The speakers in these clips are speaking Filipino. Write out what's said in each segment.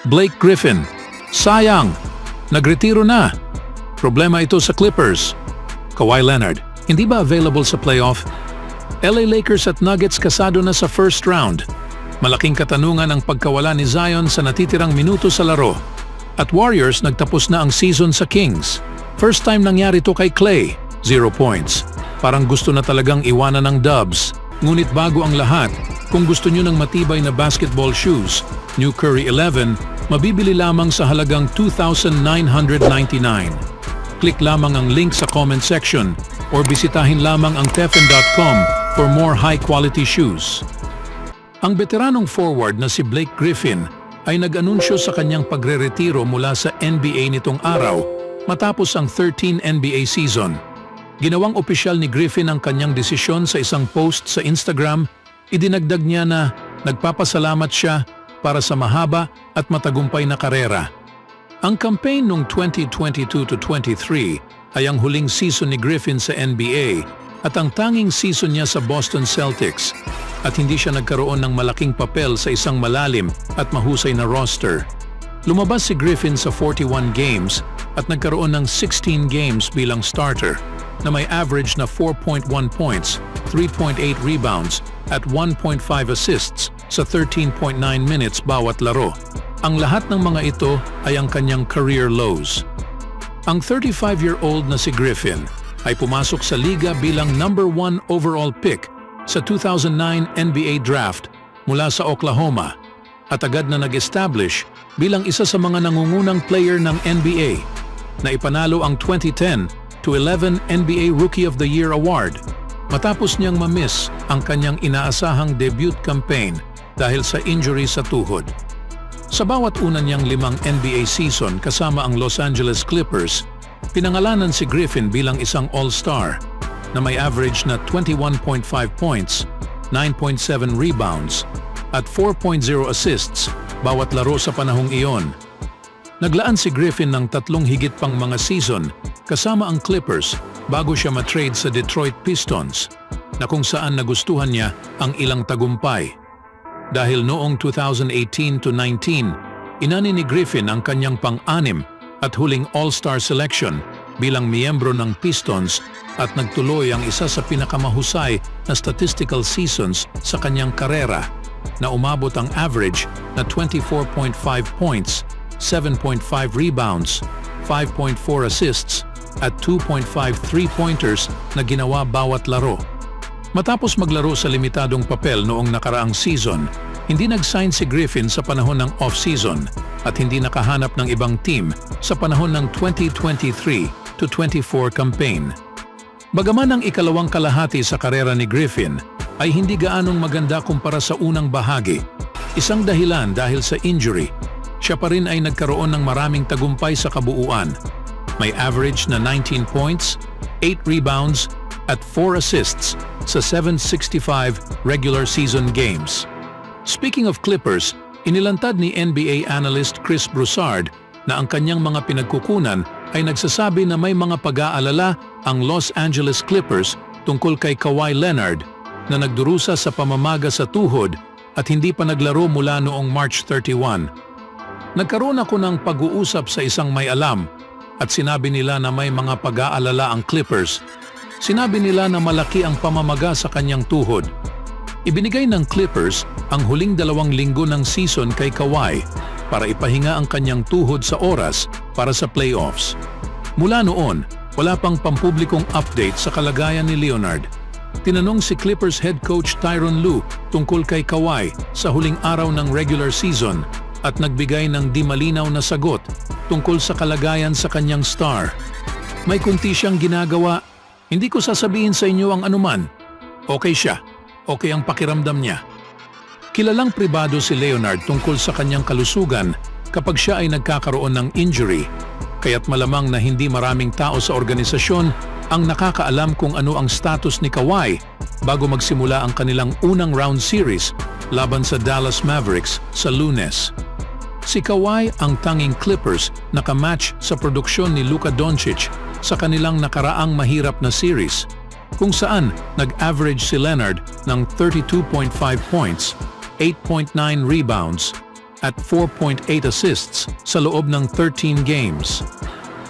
Blake Griffin. Sayang, nagretiro na. Problema ito sa Clippers. Kawhi Leonard, hindi ba available sa playoff? LA Lakers at Nuggets kasado na sa first round. Malaking katanungan ang pagkawala ni Zion sa natitirang minuto sa laro. At Warriors nagtapos na ang season sa Kings. First time nangyari to kay Klay, 0 points. Parang gusto na talagang iwanan ng Dubs. Ngunit bago ang lahat, kung gusto nyo ng matibay na basketball shoes, New Curry 11, mabibili lamang sa halagang $2,999. Click lamang ang link sa comment section or bisitahin lamang ang tefen.com for more high-quality shoes. Ang veteranong forward na si Blake Griffin ay nag-anunsyo sa kanyang pagre-retiro mula sa NBA nitong araw matapos ang 13 NBA season. Ginawang opisyal ni Griffin ang kanyang desisyon sa isang post sa Instagram. Idinagdag niya na nagpapasalamat siya para sa mahaba at matagumpay na karera. Ang campaign noong 2022-23 ay ang huling season ni Griffin sa NBA at ang tanging season niya sa Boston Celtics at hindi siya nagkaroon ng malaking papel sa isang malalim at mahusay na roster. Lumabas si Griffin sa 41 games at nagkaroon ng 16 games bilang starter na may average na 4.1 points, 3.8 rebounds at 1.5 assists sa 13.9 minutes bawat laro. Ang lahat ng mga ito ay ang kanyang career lows. Ang 35-year-old na si Griffin ay pumasok sa liga bilang number 1 overall pick sa 2009 NBA Draft mula sa Oklahoma at agad na nag-establish bilang isa sa mga nangungunang player ng NBA na ipanalo ang 2010-11 NBA Rookie of the Year Award matapos niyang ma-miss ang kanyang inaasahang debut campaign dahil sa injury sa tuhod. Sa bawat una niyang 5 NBA season kasama ang Los Angeles Clippers, pinangalanan si Griffin bilang isang all-star na may average na 21.5 points, 9.7 rebounds at 4.0 assists bawat laro sa panahong iyon. Naglaan si Griffin ng 3 higit pang mga season kasama ang Clippers bago siya matrade sa Detroit Pistons na kung saan nagustuhan niya ang ilang tagumpay. Dahil noong 2018-19, inani ni Griffin ang kanyang pang-6 at huling All-Star selection bilang miyembro ng Pistons at nagtuloy ang isa sa pinakamahusay na statistical seasons sa kanyang karera na umabot ang average na 24.5 points, 7.5 rebounds, 5.4 assists at 2.5 three-pointers na ginawa bawat laro. Matapos maglaro sa limitadong papel noong nakaraang season, hindi nag-sign si Griffin sa panahon ng off-season at hindi nakahanap ng ibang team sa panahon ng 2023-24 campaign. Bagaman ang ikalawang kalahati sa karera ni Griffin ay hindi gaanong maganda kumpara sa unang bahagi, isang dahilan dahil sa injury, siya pa rin ay nagkaroon ng maraming tagumpay sa kabuuan. May average na 19 points, 8 rebounds at 4 assists sa 765 regular season games. Speaking of Clippers, inilantad ni NBA analyst Chris Broussard na ang kanyang mga pinagkukunan ay nagsasabi na may mga pag-aalala ang Los Angeles Clippers tungkol kay Kawhi Leonard na nagdurusa sa pamamaga sa tuhod at hindi pa naglaro mula noong March 31. Nagkaroon ako ng pag-uusap sa isang may alam at sinabi nila na may mga pag-aalala ang Clippers. Sinabi nila na malaki ang pamamaga sa kanyang tuhod. Ibinigay ng Clippers ang huling 2 linggo ng season kay Kawhi para ipahinga ang kanyang tuhod sa oras para sa playoffs. Mula noon, wala pang pampublikong update sa kalagayan ni Leonard. Tinanong si Clippers head coach Tyronn Lue tungkol kay Kawhi sa huling araw ng regular season at nagbigay ng di malinaw na sagot tungkol sa kalagayan sa kanyang star. May kunti siyang ginagawa. Hindi ko sasabihin sa inyo ang anuman. Okay siya. Okay ang pakiramdam niya. Kilalang pribado si Leonard tungkol sa kanyang kalusugan kapag siya ay nagkakaroon ng injury, kaya't malamang na hindi maraming tao sa organisasyon ang nakakaalam kung ano ang status ni Kawhi bago magsimula ang kanilang unang round series laban sa Dallas Mavericks sa Lunes. Si Kawhi ang tanging Clippers na kamatch sa produksyon ni Luka Doncic sa kanilang nakaraang mahirap na series, kung saan nag-average si Leonard ng 32.5 points, 8.9 rebounds, at 4.8 assists sa loob ng 13 games.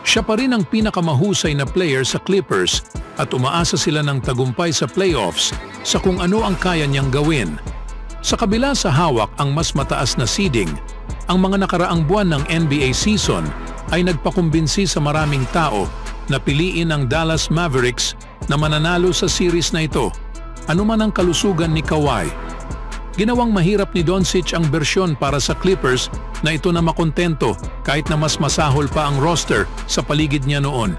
Siya pa rin ang pinakamahusay na player sa Clippers at umaasa sila ng tagumpay sa playoffs sa kung ano ang kaya niyang gawin. Sa kabila sa hawak ang mas mataas na seeding, ang mga nakaraang buwan ng NBA season ay nagpakumbinsi sa maraming tao na piliin ang Dallas Mavericks na mananalo sa series na ito, anuman ang kalusugan ni Kawhi. Ginawang mahirap ni Doncic ang bersyon para sa Clippers na ito na makontento kahit na mas masahol pa ang roster sa paligid niya noon.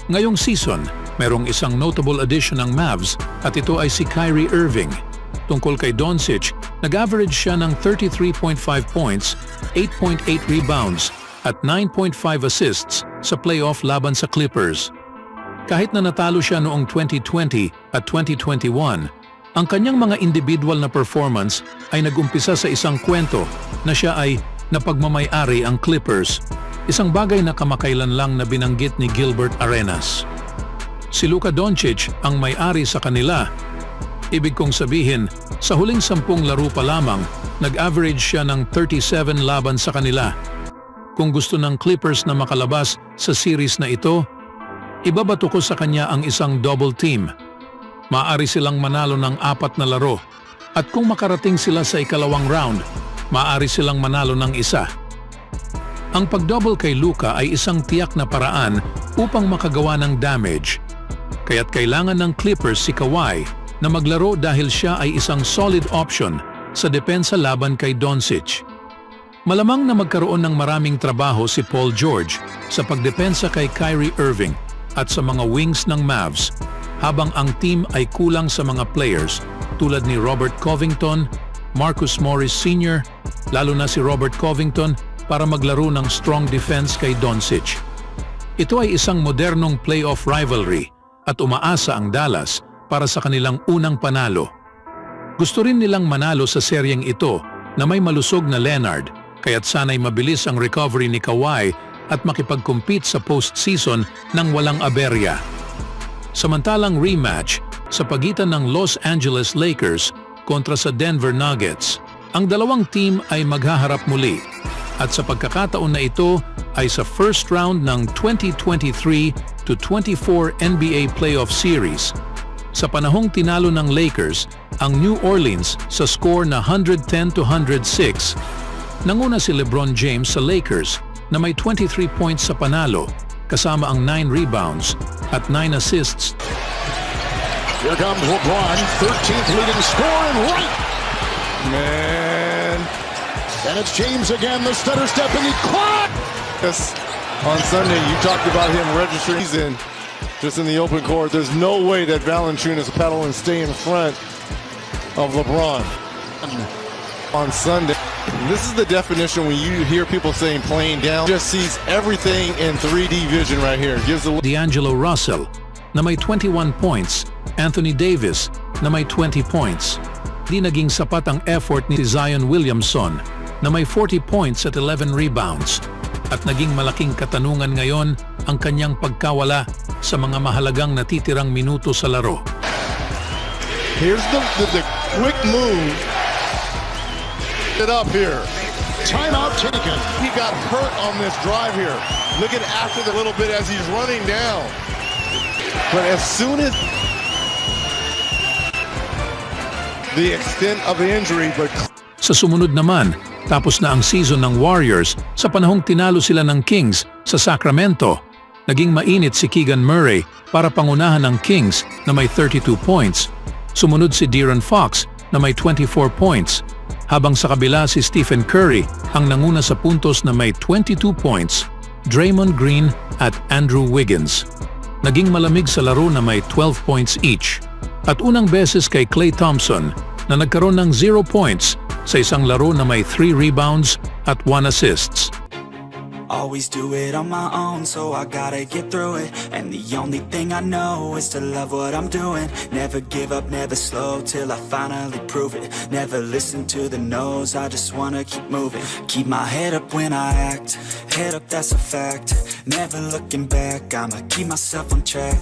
Ngayong season, merong isang notable addition ng Mavs at ito ay si Kyrie Irving. Tungkol kay Doncic, nag-average siya ng 33.5 points, 8.8 rebounds at 9.5 assists sa playoff laban sa Clippers. Kahit na natalo siya noong 2020 at 2021, ang kanyang mga individual na performance ay nag-umpisa sa isang kwento na siya ay napagmamay-ari ang Clippers, isang bagay na kamakailan lang na binanggit ni Gilbert Arenas. Si Luka Doncic ang may-ari sa kanila. Ibig kong sabihin, sa huling 10 laro pa lamang, nag-average siya ng 37 laban sa kanila. Kung gusto ng Clippers na makalabas sa series na ito, ibabato ko sa kanya ang isang double team. Maaari silang manalo ng 4 na laro at kung makarating sila sa ikalawang round, maaari silang manalo ng 1. Ang pag-double kay Luka ay isang tiyak na paraan upang makagawa ng damage. Kaya't kailangan ng Clippers si Kawhi na maglaro dahil siya ay isang solid option sa depensa laban kay Doncic. Malamang na magkaroon ng maraming trabaho si Paul George sa pagdepensa kay Kyrie Irving at sa mga wings ng Mavs, habang ang team ay kulang sa mga players tulad ni Robert Covington, Marcus Morris Sr., lalo na si Robert Covington para maglaro ng strong defense kay Doncic. Ito ay isang modernong playoff rivalry at umaasa ang Dallas para sa kanilang unang panalo. Gusto rin nilang manalo sa seryeng ito na may malusog na Leonard, kaya't sana'y mabilis ang recovery ni Kawhi at makipag-compete sa postseason ng walang aberya. Samantalang rematch sa pagitan ng Los Angeles Lakers kontra sa Denver Nuggets. Ang dalawang team ay maghaharap muli at sa pagkakataon na ito ay sa first round ng 2023 to 24 NBA Playoff Series. Sa panahong tinalo ng Lakers ang New Orleans sa score na 110-106, nanguna si LeBron James sa Lakers na may 23 points sa panalo kasama ang 9 rebounds at 9 assists. Here comes LeBron, 13th leading scorer and right. Man. And it's James again, the stutter step, and he caught. Yes. On Sunday, you talked about him registering season just in the open court. There's no way that Valanciunas pedal and stay in front of LeBron on Sunday. This is the definition when you hear people saying playing down. Just sees everything in 3D vision right here. Gives the D'Angelo Russell na may 21 points, Anthony Davis na may 20 points. Di naging sapat ang effort ni Zion Williamson na may 40 points at 11 rebounds. At naging malaking katanungan ngayon ang kanyang pagkawala sa mga mahalagang natitirang minuto sa laro. Here's the quick move. It up here. Timeout taken. He got hurt on this drive here. Look at after the little bit as he's running down. But as soon as the extent of the injury, but Sa sumunod naman, tapos na ang season ng Warriors sa panahong tinalo sila ng Kings sa Sacramento. Naging mainit si Keegan Murray para pangunahan ng Kings na may 32 points. Sumunod si De'Aaron Fox na may 24 points. Habang sa kabila si Stephen Curry ang nanguna sa puntos na may 22 points, Draymond Green at Andrew Wiggins. Naging malamig sa laro na may 12 points each. At unang beses kay Klay Thompson na nagkaroon ng 0 points sa isang laro na may 3 rebounds at 1 assists. Always do it on my own, so I gotta get through it. And the only thing I know is to love what I'm doing. Never give up, never slow, till I finally prove it. Never listen to the no's, I just wanna keep moving. Keep my head up when I act, head up, that's a fact. Never looking back, I'ma keep myself on track.